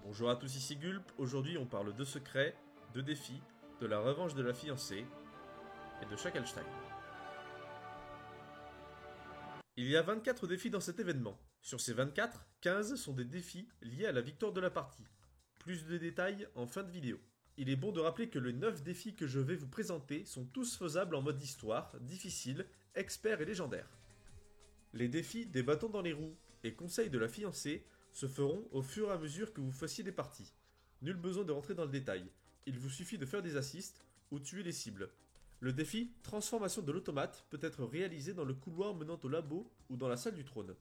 Bonjour à tous, ici Gulp. Aujourd'hui on parle de secrets, de défis, de la revanche de la fiancée et de Schackelstein. Il y a 24 défis dans cet événement. Sur ces 24, 15 sont des défis liés à la victoire de la partie. Plus de détails en fin de vidéo. Il est bon de rappeler que les 9 défis que je vais vous présenter sont tous faisables en mode histoire, difficile, expert et légendaire. Les défis des bâtons dans les roues et conseils de la fiancée se feront au fur et à mesure que vous fassiez des parties. Nul besoin de rentrer dans le détail, il vous suffit de faire des assists ou tuer les cibles. Le défi transformation de l'automate peut être réalisé dans le couloir menant au labo ou dans la salle du trône.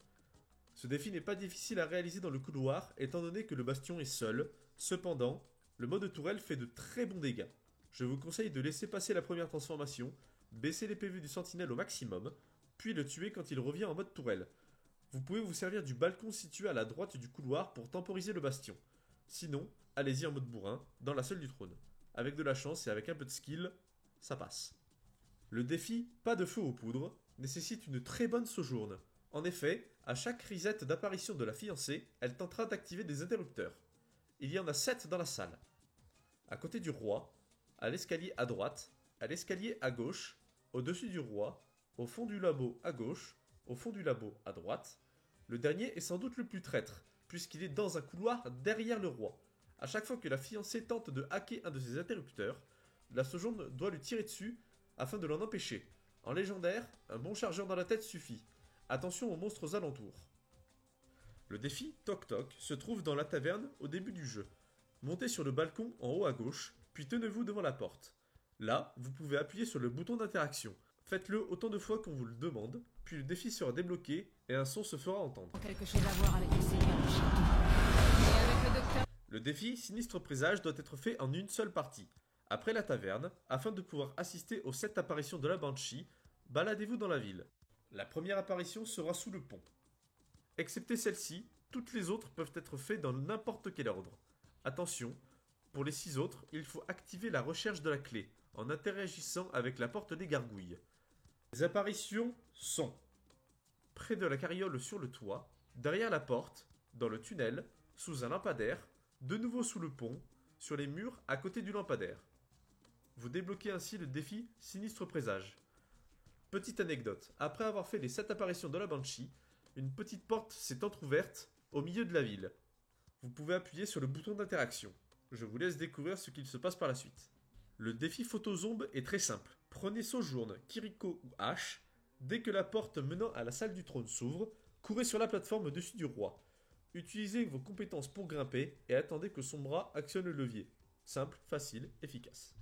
Ce défi n'est pas difficile à réaliser dans le couloir étant donné que le bastion est seul, cependant, le mode tourelle fait de très bons dégâts. Je vous conseille de laisser passer la première transformation, baisser les PV du sentinelle au maximum, puis le tuer quand il revient en mode tourelle. Vous pouvez vous servir du balcon situé à la droite du couloir pour temporiser le bastion. Sinon, allez-y en mode bourrin, dans la salle du trône. Avec de la chance et avec un peu de skill, ça passe. Le défi pas de feu aux poudres nécessite une très bonne sojourne. En effet, à chaque reset d'apparition de la fiancée, elle tentera d'activer des interrupteurs. Il y en a 7 dans la salle. À côté du roi, à l'escalier à droite, à l'escalier à gauche, au-dessus du roi, au fond du labo à gauche, au fond du labo à droite. Le dernier est sans doute le plus traître, puisqu'il est dans un couloir derrière le roi. À chaque fois que la fiancée tente de hacker un de ses interrupteurs, la sojourne doit lui tirer dessus afin de l'en empêcher. En légendaire, un bon chargeur dans la tête suffit. Attention aux monstres aux alentours. Le défi Toc Toc se trouve dans la taverne au début du jeu. Montez sur le balcon en haut à gauche, puis tenez-vous devant la porte. Là, vous pouvez appuyer sur le bouton d'interaction. Faites-le autant de fois qu'on vous le demande, puis le défi sera débloqué et un son se fera entendre. Quelque chose à voir avec les seigneurs du château. Et avec le docteur. Le défi Sinistre Présage doit être fait en une seule partie. Après la taverne, afin de pouvoir assister aux 7 apparitions de la Banshee, baladez-vous dans la ville. La première apparition sera sous le pont. Excepté celle-ci, toutes les autres peuvent être faites dans n'importe quel ordre. Attention, pour les 6 autres, il faut activer la recherche de la clé, en interagissant avec la porte des gargouilles. Les apparitions sont près de la carriole sur le toit, derrière la porte, dans le tunnel, sous un lampadaire, de nouveau sous le pont, sur les murs à côté du lampadaire. Vous débloquez ainsi le défi Sinistre Présage. Petite anecdote, après avoir fait les 7 apparitions de la Banshee, une petite porte s'est entrouverte au milieu de la ville. Vous pouvez appuyer sur le bouton d'interaction. Je vous laisse découvrir ce qu'il se passe par la suite. Le défi Photozombe est très simple. Prenez Sojourne, Kiriko ou H. Dès que la porte menant à la salle du trône s'ouvre, courez sur la plateforme au-dessus du roi. Utilisez vos compétences pour grimper et attendez que son bras actionne le levier. Simple, facile, efficace.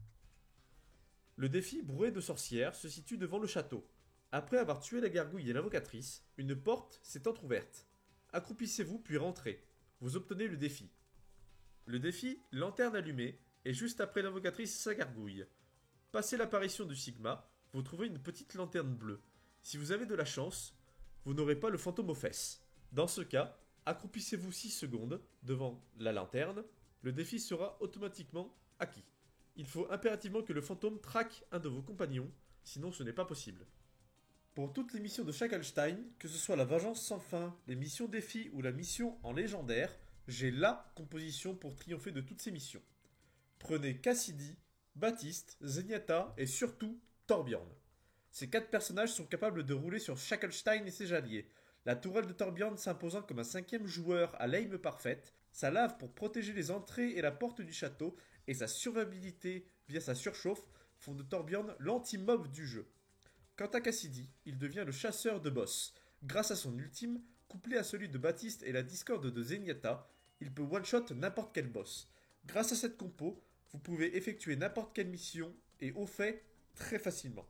Le défi Brouet de sorcière se situe devant le château. Après avoir tué la gargouille et l'invocatrice, une porte s'est entrouverte. Accroupissez-vous puis rentrez. Vous obtenez le défi. Le défi Lanterne allumée est juste après l'invocatrice et sa gargouille. Passez l'apparition du Sigma, vous trouvez une petite lanterne bleue. Si vous avez de la chance, vous n'aurez pas le fantôme aux fesses. Dans ce cas, accroupissez-vous 6 secondes devant la lanterne, le défi sera automatiquement acquis. Il faut impérativement que le fantôme traque un de vos compagnons, sinon ce n'est pas possible. Pour toutes les missions de Schackelstein, que ce soit la vengeance sans fin, les missions défis ou la mission en légendaire, j'ai LA composition pour triompher de toutes ces missions. Prenez Cassidy, Baptiste, Zenyatta et surtout Torbjorn. Ces 4 personnages sont capables de rouler sur Schackelstein et ses alliés. La tourelle de Torbjorn s'imposant comme un 5e joueur à l'aim parfaite, sa lave pour protéger les entrées et la porte du château, et sa survivabilité via sa surchauffe font de Torbjorn l'anti-mob du jeu. Quant à Cassidy, il devient le chasseur de boss. Grâce à son ultime, couplé à celui de Baptiste et la discorde de Zenyatta, il peut one-shot n'importe quel boss. Grâce à cette compo, vous pouvez effectuer n'importe quelle mission et au fait très facilement.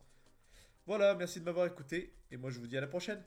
Voilà, merci de m'avoir écouté et moi je vous dis à la prochaine.